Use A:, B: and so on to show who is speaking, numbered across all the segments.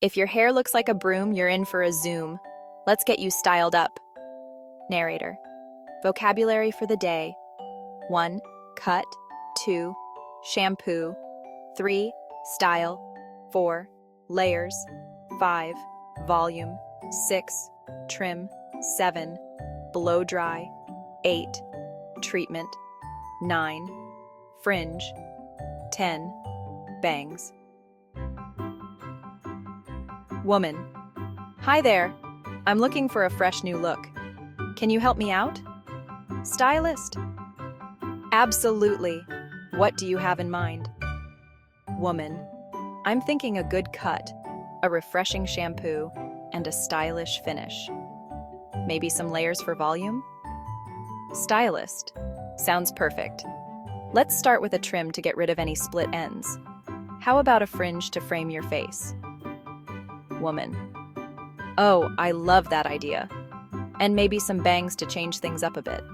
A: If your hair looks like a broom, you're in for a zoom. Let's get you styled up. Narrator. Vocabulary for the day. 1. Cut. 2. Shampoo. 3. Style. 4. Layers. 5. Volume. 6. Trim. 7. Blow dry. 8. Treatment. 9. Fringe. 10. Bangs. Woman. Hi there. I'm looking for a fresh new look. Can you help me out? Stylist. Absolutely. What do you have in mind? Woman. I'm thinking a good cut, a refreshing shampoo, and a stylish finish. Maybe some layers for volume? Stylist. Sounds perfect. Let's start with a trim to get rid of any split ends. How about a fringe to frame your face? Woman. Oh, I love that idea. And maybe some bangs to change things up a bit.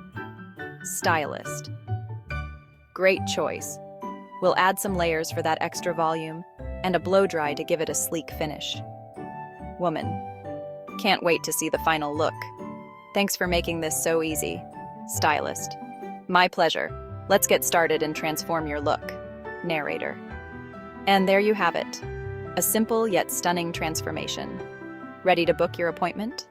A: Stylist. Great choice. We'll add some layers for that extra volume and a blow dry to give it a sleek finish. Woman. Can't wait to see the final look. Thanks for making this so easy. Stylist. My pleasure. Let's get started and transform your look. Narrator. And there you have it. A simple yet stunning transformation. Ready to book your appointment?